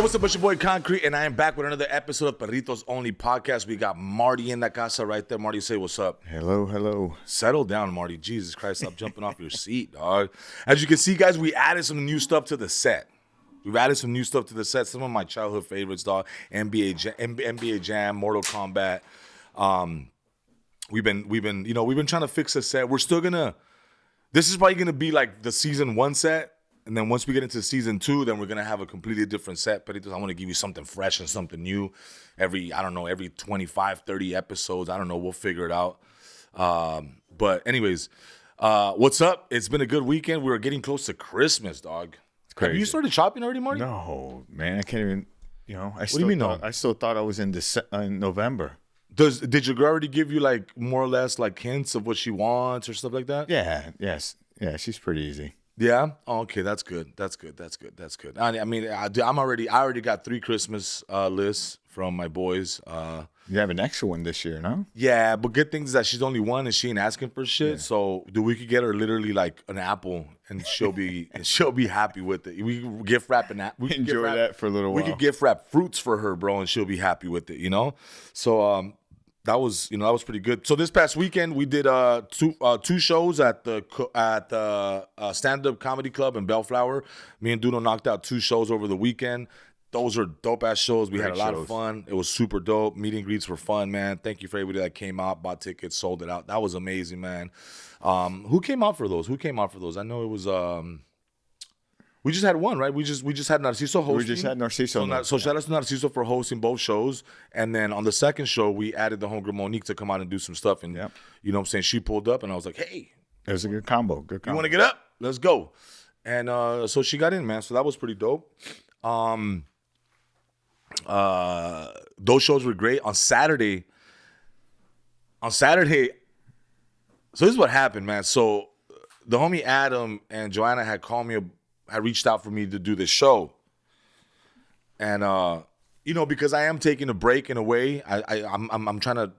what's up? It's your boy Concrete, and I am back with another episode of Perritos Only Podcast. We got Marty in the casa right there. Marty, say what's up. Hello, hello. Settle down, Marty. Jesus Christ, stop jumping off your seat, dog. As you can see, guys, we added some new stuff to the set. We've added some new stuff to the set. Some of my childhood favorites, dog. NBA Jam, Mortal Kombat. We've been trying to fix the set. We're still gonna. This is probably gonna be like the season 1 set. And then once we get into season 2, then we're going to have a completely different set. Perritos, I want to give you something fresh and something new every 25, 30 episodes. I don't know. We'll figure it out. But anyways, what's up? It's been a good weekend. We're getting close to Christmas, dog. It's crazy. Have you started shopping already, Marty? No, man. I can't even, What do you mean, no? I still thought I was in November. Did your girl already give you like more or less like hints of what she wants or stuff like that? Yeah, yes. Yeah, she's pretty easy. Yeah. Oh, okay. That's good. I mean, I already got 3 Christmas lists from my boys. You have an extra one this year, no? Yeah, but good thing is that she's only one and she ain't asking for shit. Yeah. So we could get her literally like an apple and she'll be happy with it. We can gift wrap an apple. Enjoy that for a little while. We could gift wrap fruits for her, bro, and she'll be happy with it. So that was pretty good. So this past weekend we did two shows at the stand-up comedy club in Bellflower. Me and Duno knocked out 2 shows over the weekend. Those are dope ass shows. We had a lot of fun. It was super dope. Meet and greets were fun, man. Thank you for everybody that came out, bought tickets, sold it out. That was amazing, man. Who came out for those? I know it was we just had one, right? We just had Narciso hosting. We just had Narciso. So shout out to Narciso for hosting both shows. And then on the second show, we added the homegirl Monique to come out and do some stuff. And you know what I'm saying? She pulled up and I was like, hey. It was a good combo. You want to get up? Let's go. And so she got in, man. So that was pretty dope. Those shows were great. On Saturday, so this is what happened, man. So the homie Adam and Joanna had reached out for me to do this show. And because I am taking a break in a way, I'm trying to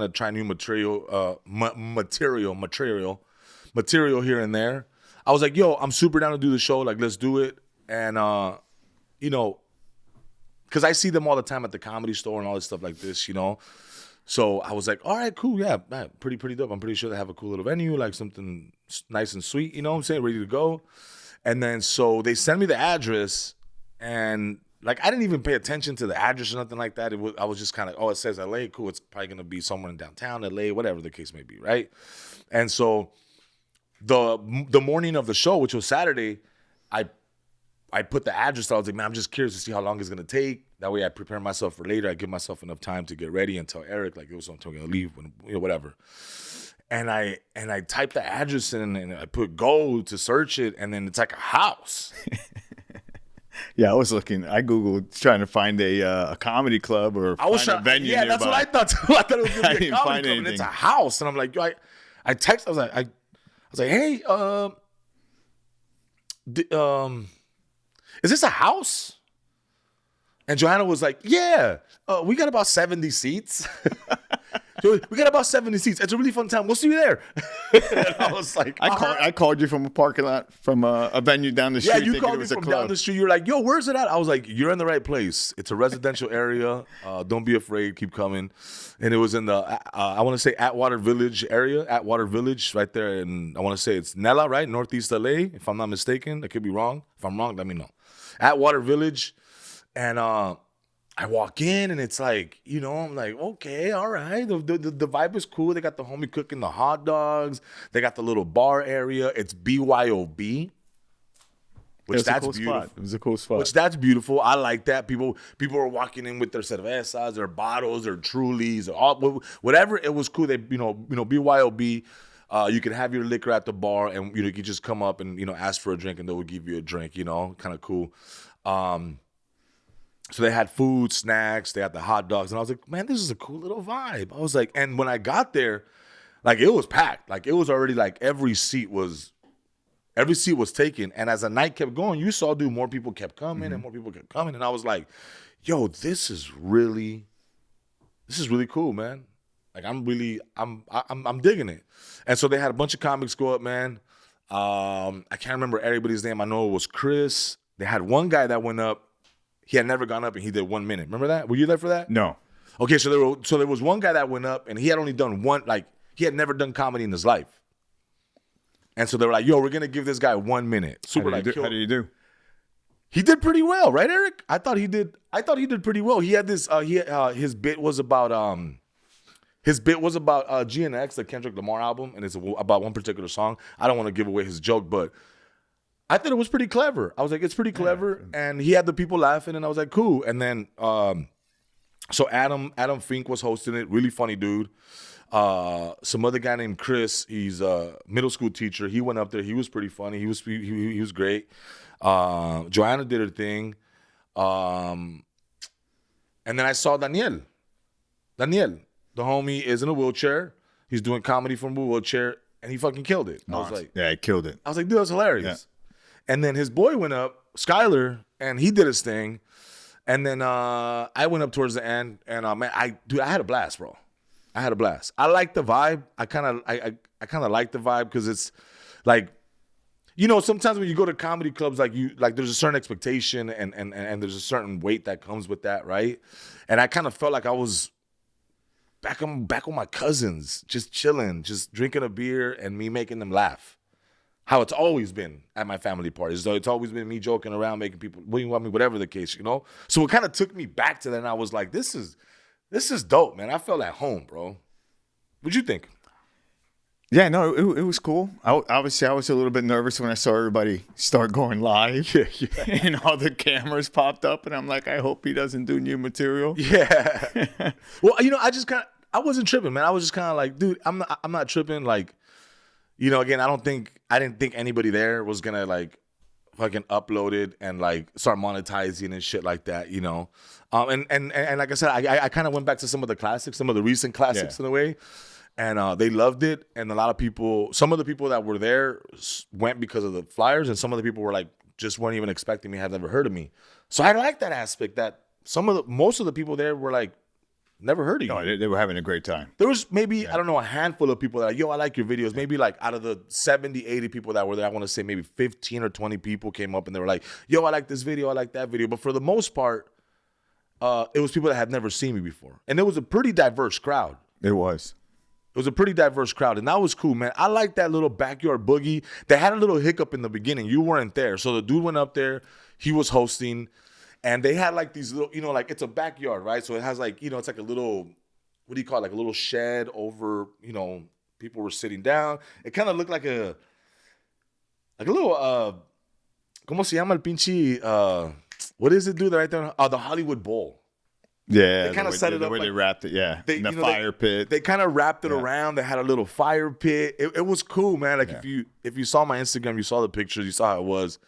try new material here and there. I was like, yo, I'm super down to do the show, like let's do it. And because I see them all the time at the Comedy Store and all this stuff like this, So I was like, all right, cool, yeah, man, pretty dope. I'm pretty sure they have a cool little venue, like something nice and sweet, you know what I'm saying, ready to go. And then so they sent me the address, and like I didn't even pay attention to the address or nothing like that. I was just kind of, it says LA, cool. It's probably gonna be somewhere in downtown LA, whatever the case may be, right? And so the morning of the show, which was Saturday, I put the address. I was like, man, I'm just curious to see how long it's gonna take. That way, I prepare myself for later. I give myself enough time to get ready and tell Eric like it was something I'm gonna leave, whatever. And I typed the address in and I put go to search it, and then it's like a house. Yeah, I was looking. I Googled trying to find a comedy club or a venue. Yeah, nearby. That's what I thought too. I thought it was gonna be a comedy club, and it's a house. And I'm like, I text. I was like, hey, is this a house? And Joanna was like, yeah, we got about 70 seats. We got about 70 seats. It's a really fun time. We'll see you there. And I was like, I called you from a parking lot from a venue down the street. Yeah, you called me from down the street. You're like, yo, where's it at? I was like, you're in the right place. It's a residential area. Don't be afraid. Keep coming. And it was in the, I want to say Atwater Village area. Atwater Village right there. And I want to say it's Nella, right? Northeast LA, if I'm not mistaken. I could be wrong. If I'm wrong, let me know. Atwater Village. And I walk in and it's like, I'm like, okay, all right. The vibe is cool. They got the homie cooking the hot dogs. They got the little bar area. It's BYOB, which that's beautiful. It was a cool spot. Which that's beautiful. I like that. People are walking in with their cervezas, their bottles, their Trulies, or whatever. It was cool. They, BYOB. You can have your liquor at the bar, and you can just come up and ask for a drink, and they will give you a drink. Kind of cool. So they had food, snacks, they had the hot dogs, and I was like, man, this is a cool little vibe. I was like, and when I got there, like it was packed. Like it was already like every seat was taken. And as the night kept going, you saw more people kept coming and more people kept coming. And I was like, yo, this is really cool, man. Like I'm digging it. And so they had a bunch of comics go up, man. I can't remember everybody's name. I know it was Chris. They had one guy that went up. he had never gone up and he did 1 minute. Remember that? Were you there for that? No. Okay, so there was one guy that went up and he had only done one, like he had never done comedy in his life. And so they were like, yo, we're going to give this guy 1 minute. Super How did he do? He did pretty well, right, Eric? I thought he did pretty well. He had this his bit was about GNX, the Kendrick Lamar album, and it's about one particular song. I don't want to give away his joke, but I thought it was pretty clever. I was like, it's pretty clever. And he had the people laughing, and I was like, cool. And then so Adam Fink was hosting it, really funny dude. Some other guy named Chris, he's a middle school teacher. He went up there. He was pretty funny. He was great. Joanna did her thing. And then I saw Daniel. Daniel, the homie, is in a wheelchair. He's doing comedy from a wheelchair, and he fucking killed it. I was like, yeah, he killed it. I was like, dude, that's hilarious. Yeah. And then his boy went up, Skyler, and he did his thing. And then I went up towards the end, and man, I had a blast, bro. I had a blast. I like the vibe. I kind of like the vibe because it's like, you know, sometimes when you go to comedy clubs, like there's a certain expectation and there's a certain weight that comes with that, right? And I kind of felt like I was back with my cousins, just chilling, just drinking a beer and me making them laugh. How it's always been at my family parties. So it's always been me joking around, making people, whatever the case, you know? So it kind of took me back to that, and I was like, this is dope, man. I felt at home, bro. What'd you think? Yeah, no, it was cool. Obviously, I was a little bit nervous when I saw everybody start going live. Yeah. And all the cameras popped up, and I'm like, I hope he doesn't do new material. Yeah. Well, you know, I wasn't tripping, man. I was just kind of like, dude, I'm not tripping. Like, you know, again, I didn't think anybody there was gonna like fucking upload it and like start monetizing and shit like that, you know. And like I said, I kind of went back to some of the classics, some of the recent classics in a way. And they loved it. And a lot of people, some of the people that were there went because of the flyers, and some of the people were like, just weren't even expecting me, had never heard of me. So I like that aspect that most of the people there were like, never heard of you. No, they were having a great time. There was maybe, I don't know, a handful of people that are like, yo, I like your videos. Maybe like out of the 70, 80 people that were there, I want to say maybe 15 or 20 people came up and they were like, yo, I like this video, I like that video. But for the most part, it was people that had never seen me before. And it was a pretty diverse crowd. It was. It was a pretty diverse crowd, and that was cool, man. I like that little backyard boogie. They had a little hiccup in the beginning. You weren't there. So the dude went up there. He was hosting, and they had like these little, you know, like it's a backyard, right? So it has like, you know, it's like a little, what do you call it? Like a little shed over, you know, people were sitting down. It kind of looked like a little, ¿cómo se llama el pinche, what is it, dude, right there? The Hollywood Bowl. Yeah, they kind of set it up. The way like, they wrapped it, yeah. In the fire pit. They kind of wrapped it around. They had a little fire pit. It was cool, man. Like if you saw my Instagram, you saw the pictures, you saw how it was.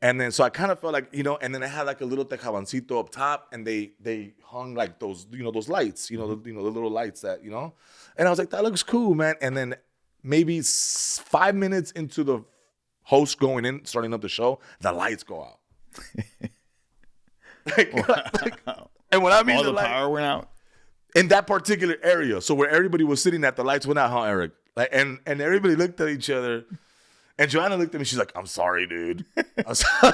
And then so I kind of felt like, you know, and then they had like a little tejabancito up top, and they hung like those, you know, those lights, the little lights that, you know. And I was like, that looks cool, man. And then maybe 5 minutes into the host going in, starting up the show, the lights go out. And when I mean all the power went out in that particular area, so where everybody was sitting at, the lights went out, huh, Eric? Like, and everybody looked at each other, and Joanna looked at me. She's like, "I'm sorry, dude."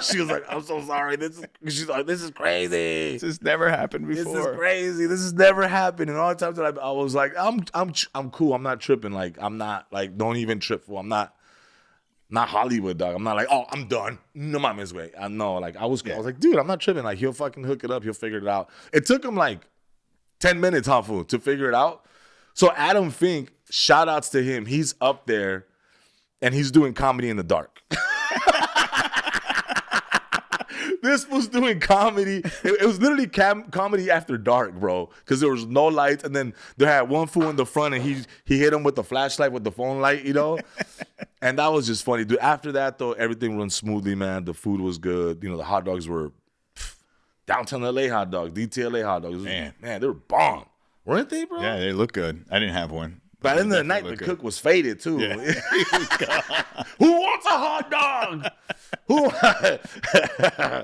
She was like, "I'm so sorry." She's like, "This is crazy. This has never happened before. This is crazy. This has never happened." And all the times that I was like, "I'm cool. I'm not tripping. Like, I'm not like, don't even trip for. I'm not Hollywood, dog. I'm not like, oh, I'm done. No mames, way. I know, like, I was like, dude, I'm not tripping. Like, he'll fucking hook it up. He'll figure it out. It took him like 10 minutes, huh, fool, to figure it out. So Adam Fink, shout outs to him. He's up there and he's doing comedy in the dark. This was doing comedy. It was literally comedy after dark, bro, because there was no lights. And then they had one fool in the front, and he hit him with the flashlight with the phone light, you know? And that was just funny, dude. After that, though, everything runs smoothly, man. The food was good. You know, the hot dogs were downtown LA hot dogs, DTLA hot dogs. Man, they were bomb. Weren't they, bro? Yeah, they look good. I didn't have one. By the end of the night, the cook was faded, too. Yeah. Who wants a hot dog?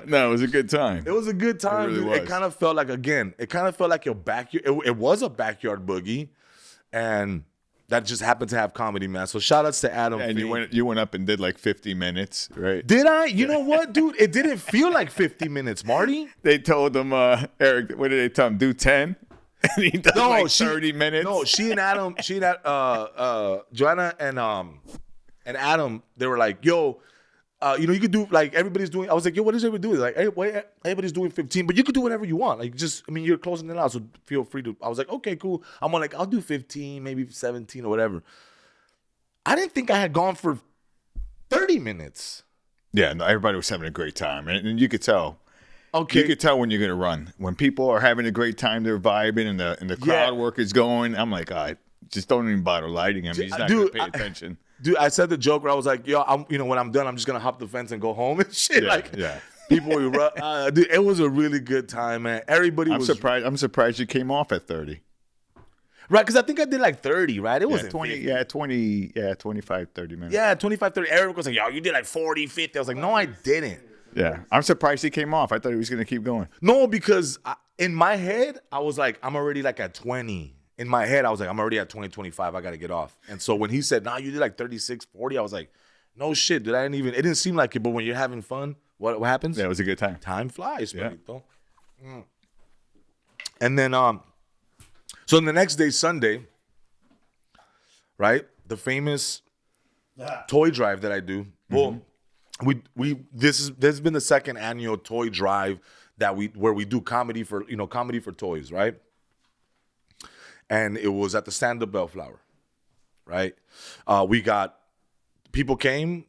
No, it was a good time. It was a good time, really dude. It kind of felt like, again, your backyard. It was a backyard boogie. And that just happened to have comedy, man. So shout outs to Adam. And Fink. you went up and did like 50 minutes, right? Did I? You know what, dude? It didn't feel like 50 minutes, Marty. They told him, Eric, what did they tell him? Do 10? And he does 30 minutes. No, she and Joanna and Adam, they were like, yo, you could do, like, everybody's doing. I was like, yo, what is everybody doing? Like, everybody's doing 15, but you could do whatever you want. Like, you're closing it out, so feel free to. I was like, okay, cool. I'm like, I'll do 15, maybe 17 or whatever. I didn't think I had gone for 30 minutes. Yeah, no, everybody was having a great time, and you could tell. Okay, you could tell when you're gonna run. When people are having a great time, they're vibing, and the crowd work is going. I'm like, just don't even bother lighting him. He's not gonna pay attention. Dude, I said the joke where I was like, yo, when I'm done, I'm just gonna hop the fence and go home and shit. People were, dude, it was a really good time, man. Everybody was surprised. I'm surprised you came off at 30. Right, because I think I did like 30, right? It wasn't 20, 25, 30 minutes. Yeah, 25, 30. Eric was like, yo, you did like 40, 50. I was like, no, I didn't. Yeah, I'm surprised he came off. I thought he was going to keep going. No, because in my head, I was like, I'm already like at 20. In my head, I was like, I'm already at 20, 25. I got to get off. And so when he said, nah, you did like 36, 40, I was like, no shit, dude. It didn't seem like it. But when you're having fun, what happens? Yeah, it was a good time. Time flies, Perrito. And then, so the next day, Sunday, right? The famous toy drive that I do. Well, this has been the second annual toy drive where we do comedy for toys, right? And it was at the stand-up Bellflower, right? People came,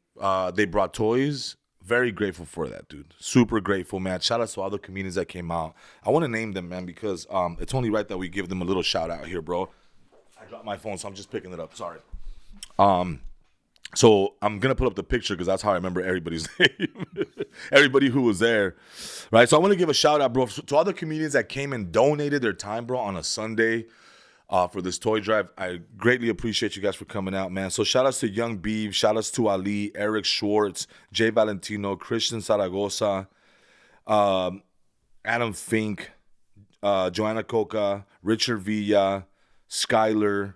they brought toys. Very grateful for that, dude. Super grateful, man. Shout out to all the comedians that came out. I want to name them, man, because it's only right that we give them a little shout out here, bro. I dropped my phone, so I'm just picking it up. Sorry. So I'm going to put up the picture because that's how I remember everybody's name. Everybody who was there, right? So I want to give a shout out, bro, to all the comedians that came and donated their time, bro, on a Sunday for this toy drive. I greatly appreciate you guys for coming out, man. So shout outs to Young Beeve, shout outs to Ali, Eric Schwartz, Jay Valentino, Christian Zaragoza, Adam Fink, Joanna Coca, Richard Villa, Skyler,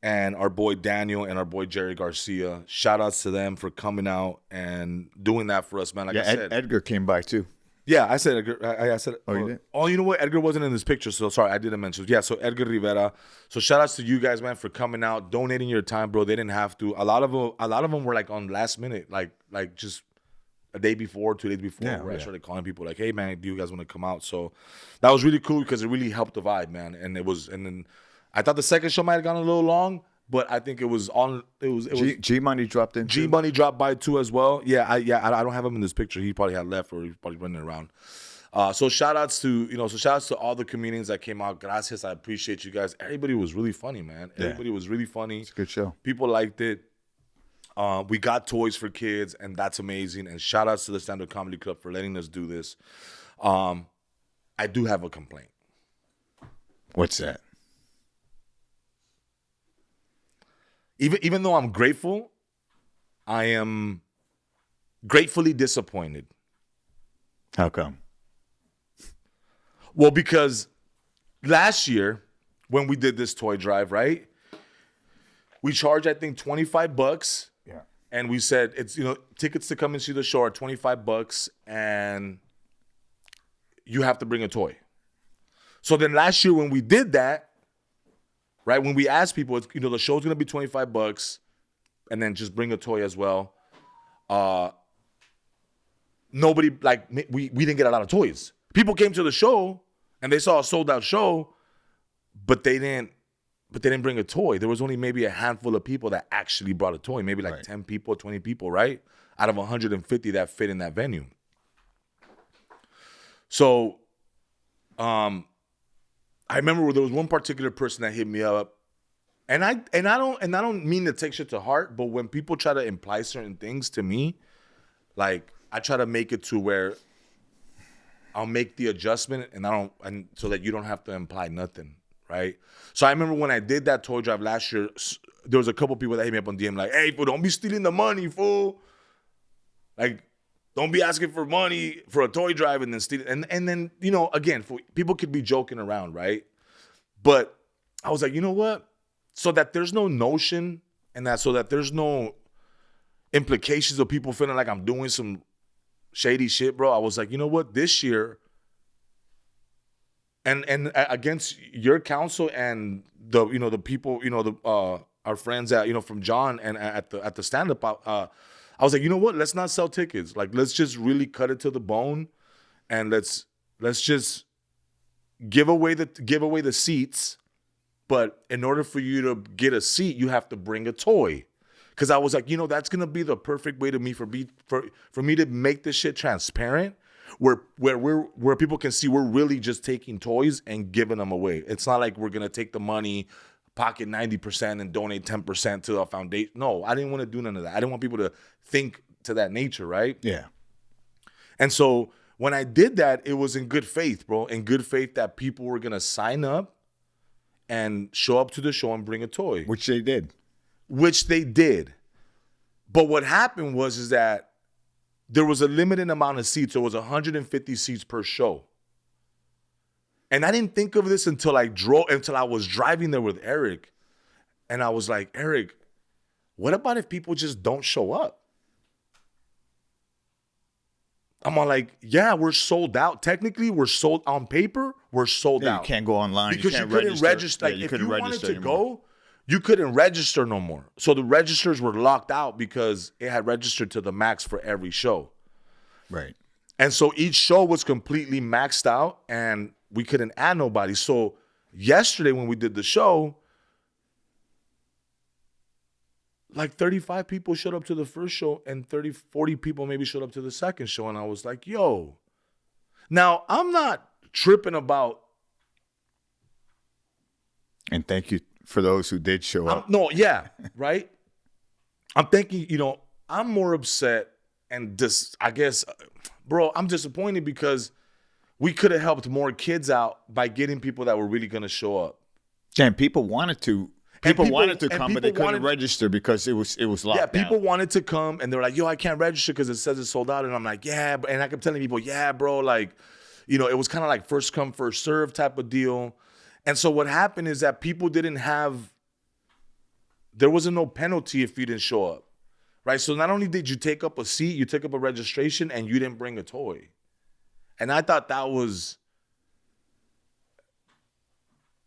and our boy Daniel and our boy Jerry Garcia. Shout outs to them for coming out and doing that for us, man. Like I said, Edgar came by too. Yeah, I said Edgar. I said. Oh, you did? Oh, you know what? Edgar wasn't in this picture, so sorry, I didn't mention. Yeah, so Edgar Rivera. So shout outs to you guys, man, for coming out, donating your time, bro. They didn't have to. A lot of them were like on last minute, like just a day before, 2 days before, where I started calling people like, hey, man, do you guys want to come out? So that was really cool because it really helped the vibe, man. And then I thought the second show might have gone a little long, but I think it was on. It was G Money dropped in. G Money dropped by too as well. Yeah, I don't have him in this picture. He probably had left or he's probably running around. So shout outs to all the comedians that came out. Gracias, I appreciate you guys. Everybody was really funny, man. Everybody was really funny. It's a good show. People liked it. We got toys for kids, and that's amazing. And shout outs to the Stand Up Comedy Club for letting us do this. I do have a complaint. What's that? Even though I'm grateful, I am gratefully disappointed. How come? Well, because last year when we did this toy drive, right? We charged, I think, $25. Yeah. And we said it's, tickets to come and see the show are $25 and you have to bring a toy. So then last year when we did that, right, when we asked people, the show's gonna be $25 and then just bring a toy as well. Nobody, we didn't get a lot of toys. People came to the show and they saw a sold out show, but they didn't bring a toy. There was only maybe a handful of people that actually brought a toy, maybe 10 people, 20 people, right? Out of 150 that fit in that venue. So, I remember there was one particular person that hit me up, and I don't mean to take shit to heart, but when people try to imply certain things to me, like I try to make it to where I'll make the adjustment and so that you don't have to imply nothing, right? So I remember when I did that toy drive last year, there was a couple people that hit me up on DM like, hey, fool, don't be stealing the money, fool. Like, don't be asking for money for a toy drive and then steal it. And then, again, people could be joking around, right? But I was like, you know what? so that there's no notion and that so that there's no implications of people feeling like I'm doing some shady shit, bro. I was like, you know what? This year, and against your counsel and the the people, our friends at from John and at the stand up, I was like, you know what? Let's not sell tickets. Like, let's just really cut it to the bone, and let's just give away the seats. But in order for you to get a seat, you have to bring a toy. Because I was like, that's gonna be the perfect way for me to make this shit transparent, where people can see we're really just taking toys and giving them away. It's not like we're gonna take the money, pocket 90% and donate 10% to a foundation. No, I didn't want to do none of that. I didn't want people to think to that nature, right? Yeah. And so when I did that, it was in good faith, bro. In good faith that people were gonna sign up and show up to the show and bring a toy. Which they did. But what happened was that there was a limited amount of seats. There was 150 seats per show. And I didn't think of this until I was driving there with Eric. And I was like, Eric, what about if people just don't show up? I'm all like, yeah, we're sold out. Technically, we're sold on paper. We're sold out. You can't go online because you couldn't register. Yeah, if you wanted to go, you couldn't register no more. So the registers were locked out because it had registered to the max for every show. Right. And so each show was completely maxed out, and we couldn't add nobody. So yesterday when we did the show, like 35 people showed up to the first show and 40 people maybe showed up to the second show. And I was like, yo. Now, I'm not tripping about. And thank you for those who did show up. No, yeah, right? I'm thinking, I'm more upset and I guess, bro, I'm disappointed because we could have helped more kids out by getting people that were really going to show up. And people wanted to. People wanted to come, but they couldn't register because it was locked down. Yeah, people wanted to come, and they were like, yo, I can't register because it says it's sold out. And I'm like, yeah. And I kept telling people, yeah, bro, like, it was kind of like first come, first serve type of deal. And so what happened is that people there wasn't no penalty if you didn't show up, right? So not only did you take up a seat, you took up a registration, and you didn't bring a toy. And I thought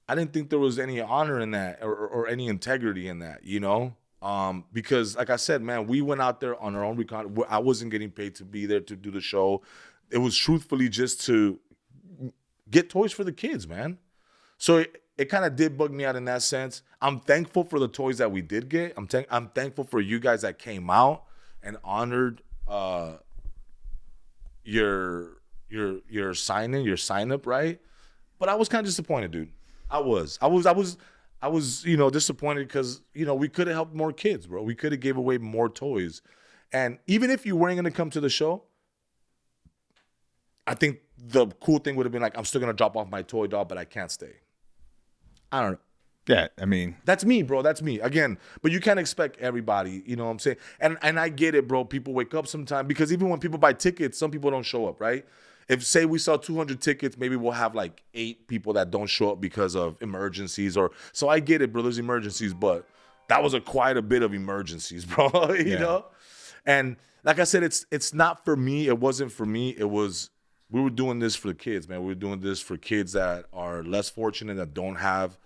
I didn't think there was any honor in that or any integrity in that, because like I said, man, we went out there on our own recon. I wasn't getting paid to be there to do the show. It was truthfully just to get toys for the kids, man. So it kind of did bug me out in that sense. I'm thankful for the toys that we did get. I'm thankful for you guys that came out and honored your sign up, right? But I was kind of disappointed, dude. I was disappointed because, we could have helped more kids, bro. We could have gave away more toys. And even if you weren't going to come to the show, I think the cool thing would have been like, I'm still going to drop off my toy doll, but I can't stay. I don't know. Yeah, I mean. That's me, bro. That's me. Again, but you can't expect everybody, you know what I'm saying? And I get it, bro. People wake up sometime because even when people buy tickets, some people don't show up, right? If, say, we sell 200 tickets, maybe we'll have like 8 people that don't show up because of emergencies. So I get it, bro. There's emergencies, but that was quite a bit of emergencies, bro. you know? And like I said, it's not for me. It wasn't for me. We were doing this for the kids, man. We were doing this for kids that are less fortunate, that don't have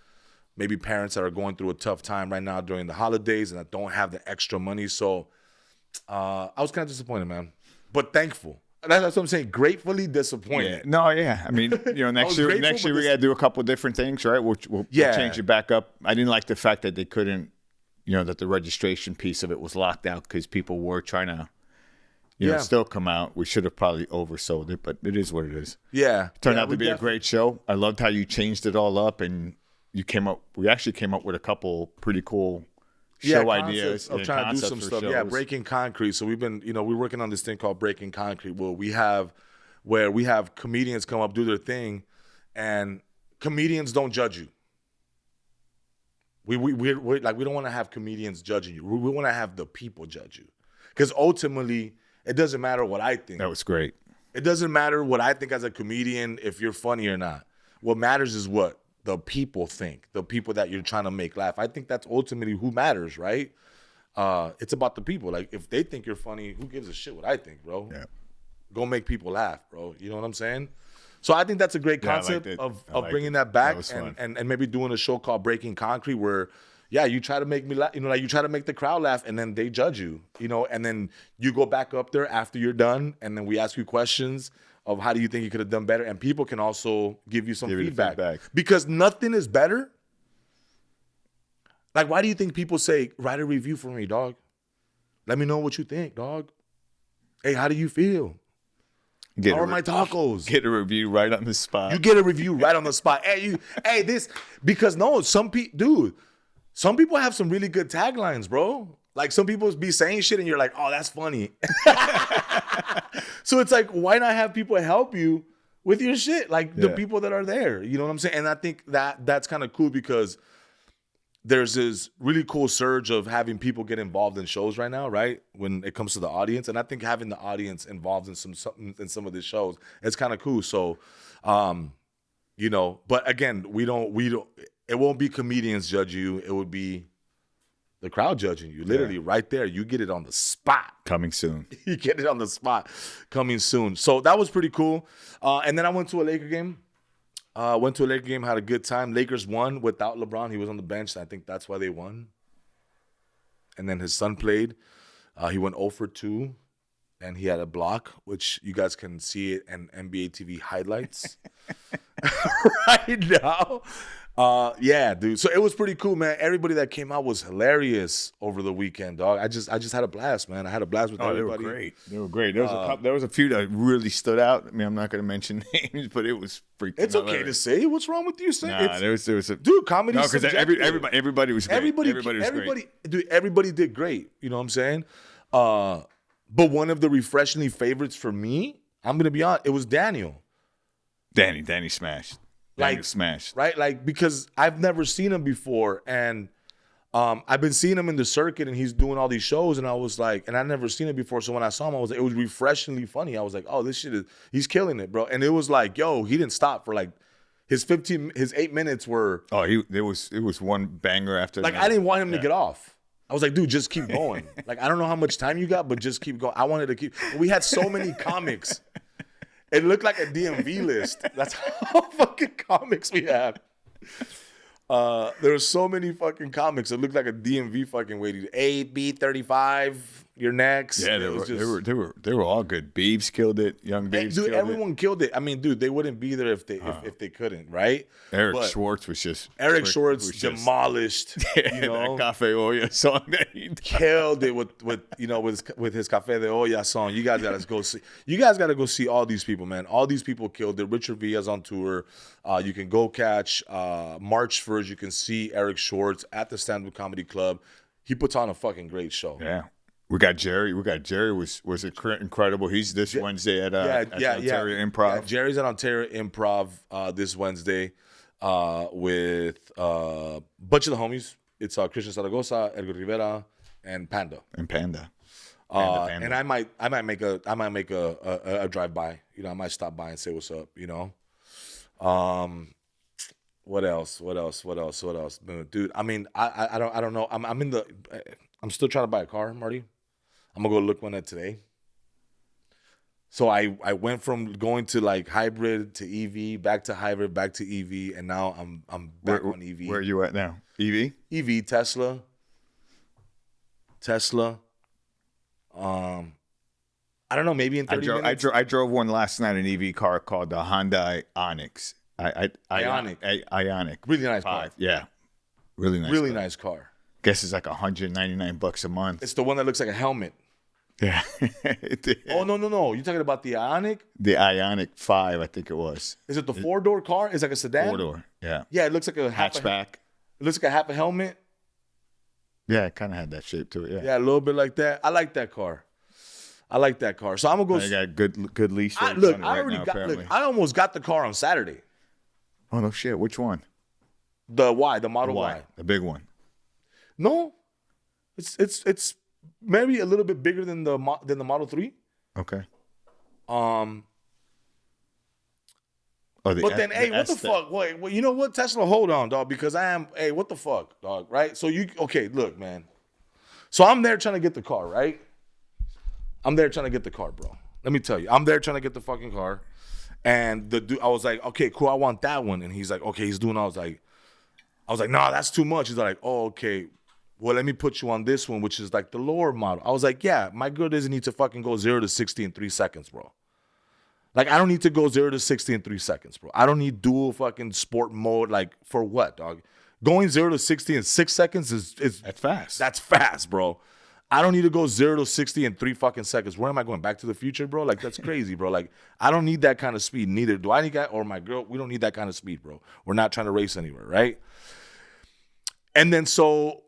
maybe parents that are going through a tough time right now during the holidays and that don't have the extra money. So I was kind of disappointed, man, but thankful. That's what I'm saying. Gratefully disappointed. Yeah. No, yeah. I mean, next year we got to do a couple of different things, right? We'll change it back up. I didn't like the fact that they couldn't, that the registration piece of it was locked out because people were trying to, still come out. We should have probably oversold it, but it is what it is. Yeah. It turned out to be a great show. I loved how you changed it all up, and we actually came up with a couple pretty cool show ideas of trying to do some stuff. Shows. Yeah, breaking concrete. So we've been, we're working on this thing called breaking concrete. Where we have comedians come up, do their thing, and comedians don't judge you. We're like, we don't want to have comedians judging you. We want to have the people judge you, because ultimately it doesn't matter what I think. That was great. It doesn't matter what I think as a comedian if you're funny or not. What matters is what the people think, the people that you're trying to make laugh. I think that's ultimately who matters, right? It's about the people. Like, if they think you're funny, who gives a shit what I think, bro? Yeah. Go make people laugh, bro. You know what I'm saying? So I think that's a great concept of bringing that back and maybe doing a show called Breaking Concrete where, yeah, you try to make me laugh, like you try to make the crowd laugh and then they judge you, and then you go back up there after you're done and then we ask you questions of how do you think you could have done better, and people can also give you some feedback. Because nothing is better. Like, why do you think people say, write a review for me, dog? Let me know what you think, dog. Hey, how do you feel? How are my tacos? Get a review right on the spot. You get a review right on the spot. Because some people have some really good taglines, bro. Like, some people be saying shit and you're like, oh, that's funny. So it's like, why not have people help you with your shit? Like the people that are there, you know what I'm saying? And I think that's kind of cool because there's this really cool surge of having people get involved in shows right now, right? When it comes to the audience. And I think having the audience involved in some of these shows, it's kind of cool. So, but again, it won't be comedians judge you. It would be the crowd judging you. Literally right there. You get it on the spot. Coming soon. You get it on the spot. Coming soon. So that was pretty cool. And then I went to a Laker game. Had a good time. Lakers won without LeBron. He was on the bench. I think that's why they won. And then his son played. He went 0 for 2. And he had a block, which you guys can see it in NBA TV highlights right now. Yeah, dude. So it was pretty cool, man. Everybody that came out was hilarious over the weekend, dog. I just had a blast, man. I had a blast with everybody. They were great. There was a few that really stood out. I mean, I'm not going to mention names, but it was freaking. It's okay to say. What's wrong with you saying? Nah, there was a dude. Comedy. No, because everybody was great. Everybody was great. Dude, everybody did great. You know what I'm saying? But one of the refreshingly favorites for me, I'm gonna be honest, it was Daniel. Danny smashed. Smashed. Right? Like, because I've never seen him before. And I've been seeing him in the circuit and he's doing all these shows. And I was like, and I've never seen it before. So when I saw him, it was refreshingly funny. I was like, oh, this shit he's killing it, bro. And it was like, yo, he didn't stop for like his 8 minutes were. Oh, it was one banger after. Like, I didn't want him to get off. I was like, dude, just keep going. Like, I don't know how much time you got, but just keep going. I wanted to keep. We had so many comics. It looked like a DMV list. That's how fucking comics we have. There were so many fucking comics. It looked like a DMV fucking waiting. A, B, 35. You're next. Yeah, they were all good. Beebs killed it. Young Beebs killed it. Dude, everyone killed it. I mean, dude, they wouldn't be there if they couldn't, right? Eric Schwartz was demolished. You know, that Cafe Olla song that he killed it with his Cafe de Olla song. You guys gotta go see. You guys gotta go see all these people, man. All these people killed it. Richard Villa's on tour. You can go catch March 1st. You can see Eric Schwartz at the Stand Up Comedy Club. He puts on a fucking great show. Yeah. We got Jerry. Was incredible. He's this Wednesday at Ontario Improv. Yeah, Jerry's at Ontario Improv this Wednesday with a bunch of the homies. It's Christian Zaragoza, Edgar Rivera, and Panda. Panda. And I might make a drive by. You know, I might stop by and say what's up. You know. What else? Dude, I mean, I don't know. I'm still trying to buy a car, Marty. I'm gonna go look one at today. So I went from going to like hybrid to EV, back to hybrid, back to EV, and now I'm back on EV. Where are you at now? EV? EV, Tesla. I don't know, maybe in 30 minutes. I drove one last night, an EV car called the Honda Ioniq. Ioniq. Really nice car. Yeah. Really nice. Really nice car. Guess it's like $199 a month. It's the one that looks like a helmet. Yeah. Oh, no. You're talking about the Ioniq? The Ioniq 5, I think it was. Is it the 4-door car? It's like a sedan? 4-door, yeah. Yeah, it looks like a hatchback. It looks like a half a helmet. Yeah, it kind of had that shape to it, yeah. Yeah, a little bit like that. I like that car. So I'm going to go. I got good lease rates look, on it I right already now, got. apparently. Look, I almost got the car on Saturday. Oh, no shit. Which one? The Model Y. The big one. No. It's maybe a little bit bigger than the Model 3. Okay. But then, hey, what the fuck? Wait, well, you know what, Tesla? Hold on, dog, because hey, what the fuck, dog, right? So okay, look, man. So I'm there trying to get the car, right? I'm there trying to get the car, bro. Let me tell you, I'm there trying to get the fucking car. And the dude, I was like, okay, cool, I want that one. And he's like, okay, he's doing, I was like, no, that's too much. He's like, oh, okay. Well, let me put you on this one, which is like the lower model. I was like, yeah, my girl doesn't need to fucking go 0 to 60 in 3 seconds, bro. Like, I don't need to go 0 to 60 in 3 seconds, bro. I don't need dual fucking sport mode. Like, for what, dog? Going 0 to 60 in 6 seconds is that's fast. That's fast, bro. I don't need to go 0 to 60 in 3 fucking seconds. Where am I going? Back to the future, bro? Like, that's crazy, bro. Like, I don't need that kind of speed. Neither do I need that, or my girl. We don't need that kind of speed, bro. We're not trying to race anywhere, right? And then so,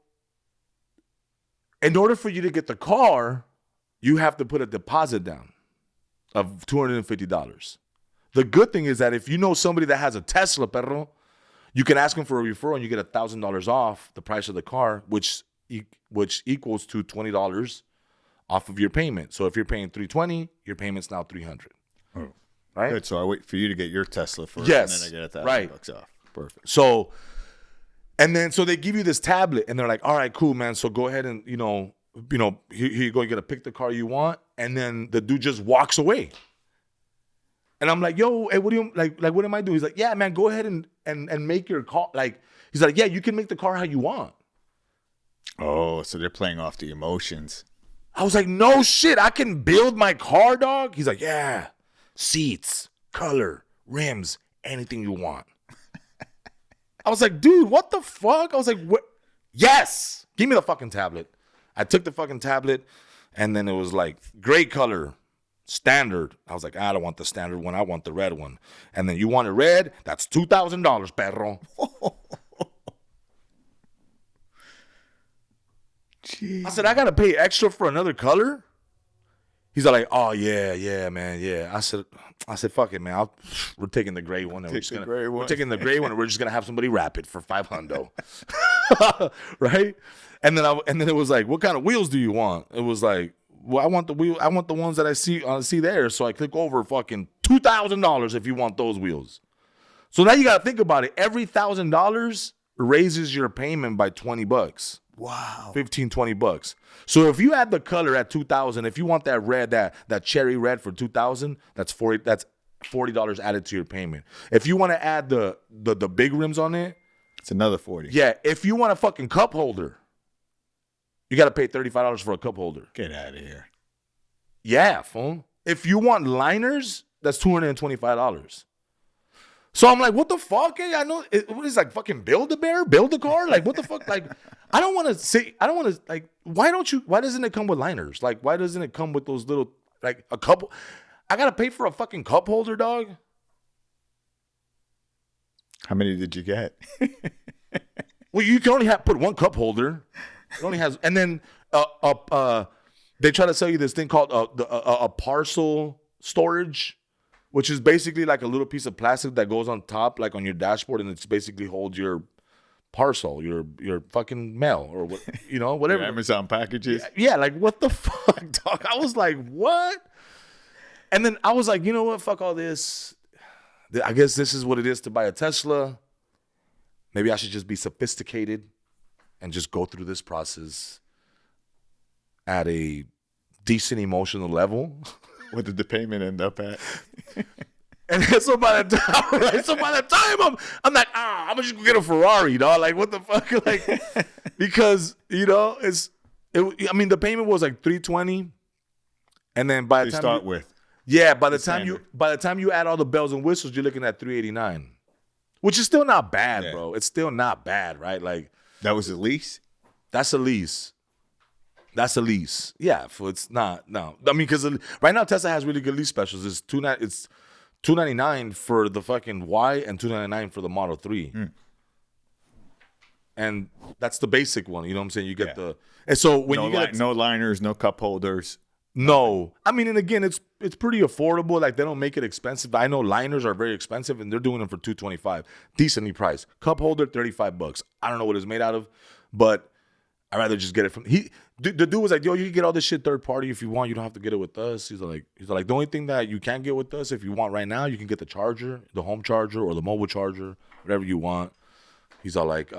in order for you to get the car, you have to put a deposit down of $250. The good thing is that if you know somebody that has a Tesla, perro, you can ask them for a referral and you get $1,000 off the price of the car, which equals to $20 off of your payment. So if you're paying $320, your payment's now $300. Oh, right. Good. So I wait for you to get your Tesla first, yes, and then I get $1,000 off. Perfect. So, and then so they give you this tablet, and they're like, "All right, cool, man. So go ahead and here you go. You gotta pick the car you want." And then the dude just walks away. And I'm like, "Yo, hey, what do you like? What am I doing?" He's like, "Yeah, man, go ahead and make your call." Like, he's like, "Yeah, you can make the car how you want." Oh, so they're playing off the emotions. I was like, no shit, I can build my car, dog? He's like, yeah, seats, color, rims, anything you want. I was like, dude, what the fuck? I was like, what? Yes, give me the fucking tablet. I took the fucking tablet, and then it was like, gray color, standard. I was like, I don't want the standard one. I want the red one. And then you want it red? That's $2,000, perro. Jeez. I said, I got to pay extra for another color? He's like, oh, yeah, man, yeah. I said, fuck it, man. We're taking the gray one. We're taking the gray one, and we're just going to have somebody wrap it for $500. Right? And then it was like, what kind of wheels do you want? It was like, well, I want the ones that I see there. So I click over fucking $2,000 if you want those wheels. So now you got to think about it. Every $1,000 raises your payment by $20. Wow. $15-$20. So if you add the color at $2,000, if you want that red, that cherry red for $2,000, that's $40 added to your payment. If you want to add the big rims on it, it's another $40. Yeah, if you want a fucking cup holder, you got to pay $35 for a cup holder. Get out of here. Yeah, fool. If you want liners, that's $225. So I'm like, what the fuck? Hey, I know what is like fucking build a car? Like, what the fuck? Like, I don't want to like, why doesn't it come with liners? Like, why doesn't it come with those little, like a couple? I got to pay for a fucking cup holder, dog. How many did you get? Well, you can only put one cup holder. It only has, and then they try to sell you this thing called a parcel storage, which is basically like a little piece of plastic that goes on top, like on your dashboard, and it's basically holds your parcel, your fucking mail or what, whatever. Your Amazon packages. Yeah, like what the fuck, dog? I was like, what? And then I was like, you know what? Fuck all this. I guess this is what it is to buy a Tesla. Maybe I should just be sophisticated and just go through this process at a decent emotional level. What did the payment end up at? And so by the time, I'm like, I'm just gonna get a Ferrari, dog. Like, what the fuck? Like, because the payment was like $320, and then by the time start with, yeah, by the time you add all the bells and whistles, you're looking at $389, which is still not bad, bro. It's still not bad, right? Like, that was a lease. That's a lease. Yeah, it's not. No, I mean, because right now Tesla has really good lease specials. It's $299 for the fucking Y and $299 for the Model 3. And that's the basic one. You know what I'm saying? You get and so when you get no liners, no cup holders. No, I mean, and again, it's pretty affordable. Like, they don't make it expensive. I know liners are very expensive, and they're doing them for $225, decently priced. Cup holder, $35. I don't know what it's made out of, but I'd rather just get it from the dude was like, yo, you can get all this shit third party if you want. You don't have to get it with us. He's like, the only thing that you can't get with us if you want right now, you can get the charger, the home charger or the mobile charger, whatever you want. He's all like,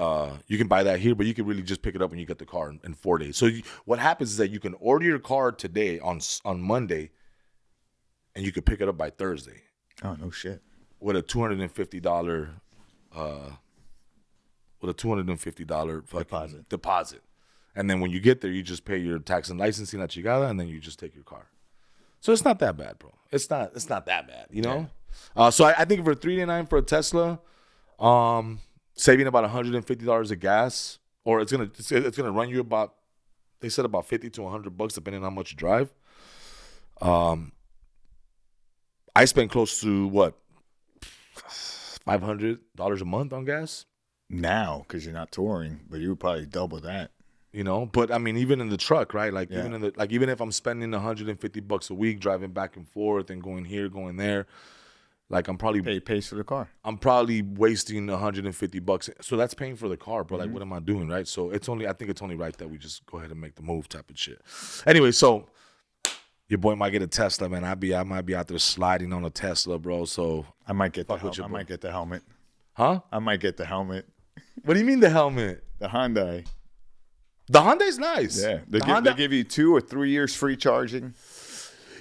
you can buy that here, but you can really just pick it up when you get the car in 4 days. So what happens is that you can order your car today on Monday, and you can pick it up by Thursday. Oh, no shit. With a $250 fucking deposit. And then when you get there, you just pay your tax and licensing that you got, and then you just take your car. So it's not that bad, bro. It's not that bad, you know? Yeah. So I think for $389 for a Tesla, saving about $150 of gas, or it's gonna run you about, they said about $50 to $100 depending on how much you drive. I spend close to what, $500 a month on gas now because you're not touring, but you would probably double that. You know, but I mean, even in the truck, right? Like even if I'm spending $150 a week driving back and forth and going here, going there, like I'm probably pays for the car. I'm probably wasting $150. So that's paying for the car, bro. Like, what am I doing, right? So I think it's only right that we just go ahead and make the move, type of shit. Anyway, so your boy might get a Tesla, man. I might be out there sliding on a Tesla, bro. So I might get the helmet. Huh? I might get the helmet. What do you mean the helmet? The Hyundai. The Hyundai's nice. Yeah, they give you 2 or 3 years free charging.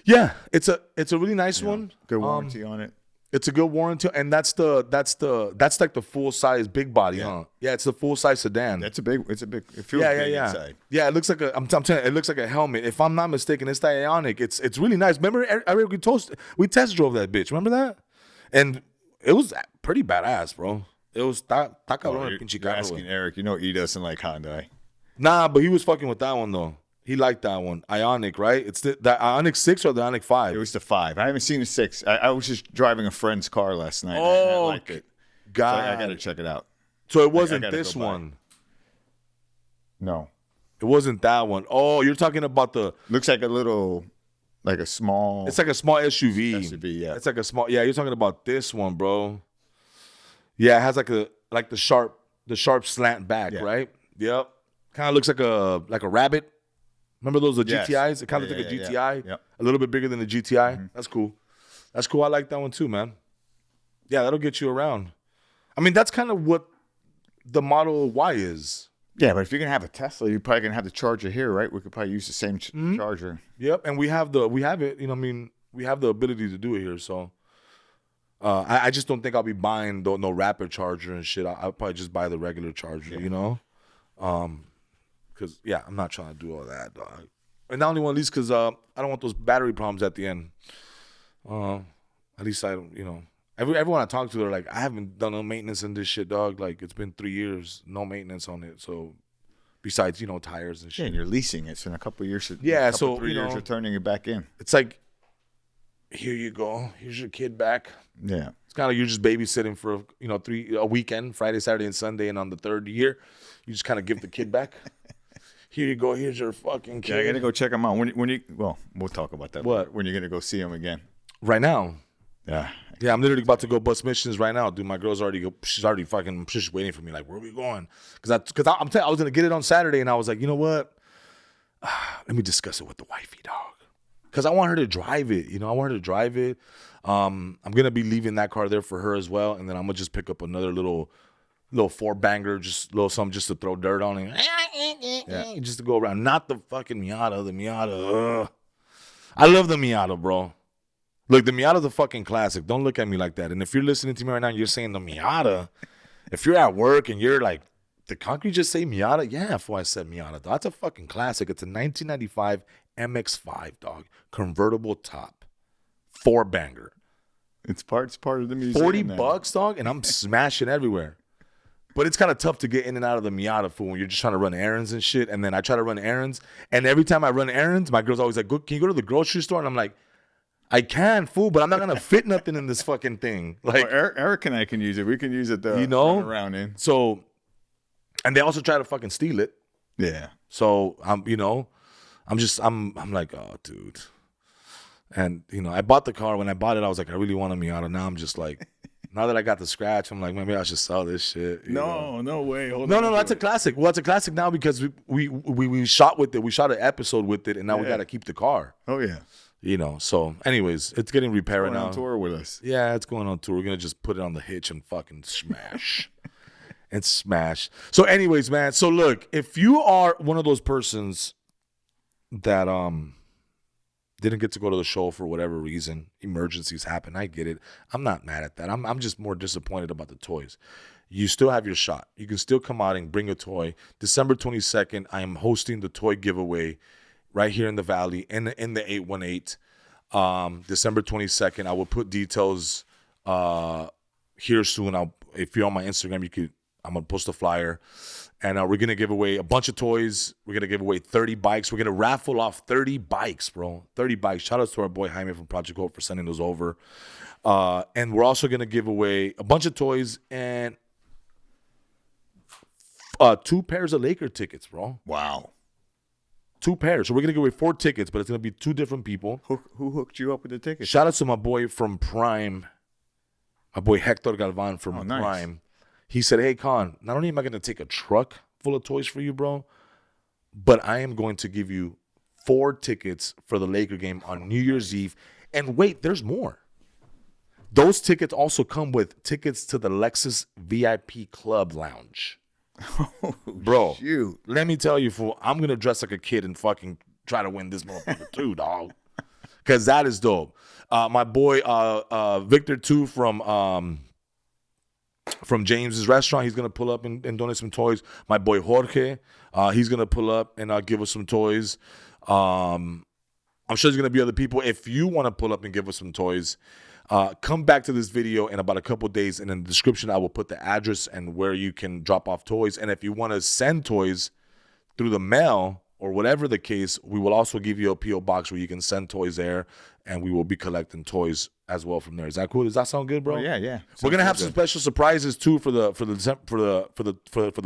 Yeah, it's a really nice one. Good warranty on it. It's a good warranty, and that's like the full size big body, huh? Yeah, it's the full size sedan. It's a big. It feels big inside. Yeah, it looks like I'm telling you, it looks like a helmet. If I'm not mistaken, it's the Ioniq. It's really nice. Remember, Eric, we test drove that bitch. Remember that? And it was pretty badass, bro. It was you're asking Eric. You know he doesn't like Hyundai. Nah, but he was fucking with that one though. He liked that one. Ioniq, right? It's the Ioniq 6 or the Ioniq 5? It was the 5. I haven't seen the 6. I was just driving a friend's car last night. Oh, I like it. God. So I got to check it out. So it wasn't this one? No. It wasn't that one. Oh, you're talking about the... Looks like a little... Like a small... It's like a small SUV. SUV, yeah. It's like a small... Yeah, you're talking about this one, bro. Yeah, it has like the sharp slant back, right? Yep. Kind of looks like a rabbit. Remember those GTIs? It kind of looks like a GTI. Yeah. A little bit bigger than the GTI. Mm-hmm. That's cool. That's cool. I like that one too, man. Yeah, that'll get you around. I mean, that's kind of what the Model Y is. Yeah, but if you're gonna have a Tesla, you're probably gonna have the charger here, right? We could probably use the same charger. Yep, and we have it. You know, I mean, we have the ability to do it here. So, I just don't think I'll be buying no rapid charger and shit. I'll probably just buy the regular charger. Yeah. You know, because I'm not trying to do all that, dog. And not only one, at least because I don't want those battery problems at the end. At least I don't, you know. Everyone I talk to, they're like, I haven't done no maintenance in this shit, dog. Like, it's been 3 years, no maintenance on it. So, besides, you know, tires and shit. Yeah, and you're leasing it. So, in a couple of years, 3 years, you're turning it back in. It's like, here you go. Here's your kid back. Yeah. It's kind of like you're just babysitting for, you know, a weekend, Friday, Saturday, and Sunday. And on the third year, you just kind of give the kid back. Here you go. Here's your fucking kid. Yeah, I got to go check him out. We'll talk about that. What? Later. When you're going to go see him again. Right now. Yeah. Yeah, I'm literally about to go bust missions right now, dude. My girl's she's waiting for me. Like, where are we going? Because I was gonna get it on Saturday, and I was like, you know what? Let me discuss it with the wifey, dog. Because I want her to drive it. You know, I want her to drive it. I'm gonna be leaving that car there for her as well, and then I'm gonna just pick up another little 4-banger, just little something just to throw dirt on it, just to go around. Not the fucking Miata. The Miata. I love the Miata, bro. Look, the Miata's a fucking classic. Don't look at me like that. And if you're listening to me right now and you're saying the Miata, if you're at work and you're like, did Concrete just say Miata? Yeah, before I said Miata, dog. That's a fucking classic. It's a 1995 MX-5, dog. Convertible top. 4-banger. It's part of the museum. $40, dog, and I'm smashing everywhere. But it's kind of tough to get in and out of the Miata, fool, when you're just trying to run errands and shit. And then I try to run errands. And every time I run errands, my girl's always like, can you go to the grocery store? And I'm like, I can, fool, but I'm not gonna fit nothing in this fucking thing. Like, well, Eric and I can use it. We can use it to run around in. So, and they also try to fucking steal it. Yeah. So I'm like, oh, dude. And I bought the car. When I bought it, I was like, I really want a Miata. Now I'm just like, Now that I got the scratch, I'm like, maybe I should sell this shit. No way. No, that's a classic. Well, it's a classic now because we shot with it. We shot an episode with it, and now we got to keep the car. Oh, yeah. So anyways, it's getting repaired right now. Going on tour with us. Yeah, it's going on tour. We're going to just put it on the hitch and fucking smash. And smash. So anyways, man. So look, if you are one of those persons that didn't get to go to the show for whatever reason, emergencies happen, I get it. I'm not mad at that. I'm just more disappointed about the toys. You still have your shot. You can still come out and bring a toy. December 22nd, I am hosting the toy giveaway right here in the Valley in the 818. December 22nd. I will put details here soon. If you're on my Instagram, I'm gonna post a flyer, and we're gonna give away a bunch of toys. We're gonna give away 30 bikes. We're gonna raffle off 30 bikes, bro. 30 bikes. Shout out to our boy Jaime from Project Hope for sending those over. And we're also gonna give away a bunch of toys and 2 pairs of Laker tickets, bro. Wow. 2 pairs. So we're gonna give away 4 tickets, but it's gonna be 2 different people. Who hooked you up with the tickets? Shout out to my boy from Prime, my boy Hector Galvan from Prime. Nice. He said, hey, Con, not only am I going to take a truck full of toys for you, bro, but I am going to give you 4 tickets for the Laker game on New Year's Eve. And wait, there's more. Those tickets also come with tickets to the Lexus VIP Club Lounge. Oh, bro, shoot. Let me tell you, fool, I'm going to dress like a kid and fucking try to win this motherfucker too, dog. Because that is dope. My boy Victor, too, from James's restaurant, he's gonna pull up and donate some toys. My boy Jorge, he's gonna pull up and give us some toys. I'm sure there's gonna be other people. If you want to pull up and give us some toys, come back to this video in about a couple days, and in the description I will put the address and where you can drop off toys. And if you want to send toys through the mail or whatever the case, we will also give you a PO box where you can send toys there, and we will be collecting toys as well from there. Is that cool? Does that sound good, bro? Oh, yeah. We're gonna have some special surprises too for the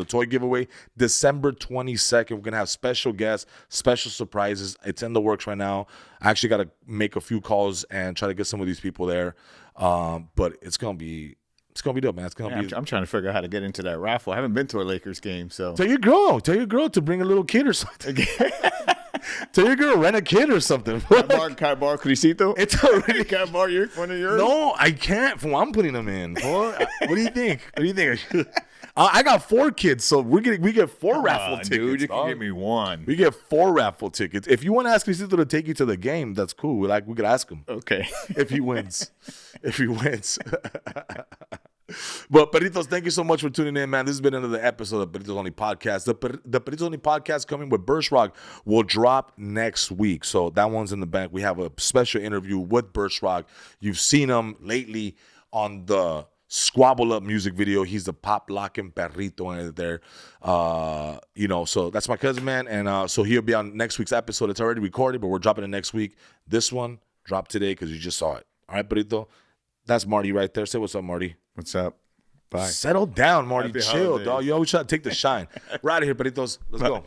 toy giveaway. December 22nd, we're gonna have special guests, special surprises. It's in the works right now. I actually got to make a few calls and try to get some of these people there. But it's gonna be dope, man. It's gonna be. I'm trying to figure out how to get into that raffle. I haven't been to a Lakers game, so tell your girl to bring a little kid or something. Tell your girl, rent a kid or something. Can I borrow Crisito? It's already. Can I borrow one of yours? No, I can't. I'm putting them in. What do you think? I got 4 kids, so we get 4 raffle tickets. Dude, you can give me 1. We get 4 raffle tickets. If you want to ask Crisito to take you to the game, that's cool. We could ask him. Okay. If he wins. But Perritos, thank you so much for tuning in, man. This has been another episode of Perritos Only Podcast. The Perritos Only Podcast coming with Birch Rock will drop next week. So that one's in the bank. We have a special interview with Birch Rock. You've seen him lately on the Squabble Up music video. He's the pop locking perrito in there. So that's my cousin, man. And so he'll be on next week's episode. It's already recorded, but we're dropping it next week. This one dropped today because you just saw it. All right, Perrito? That's Marty right there. Say what's up, Marty. What's up? Bye. Settle down, Marty. Happy Chill, holidays. dog. You always try to take the shine. We're out of here, Perritos. Let's go.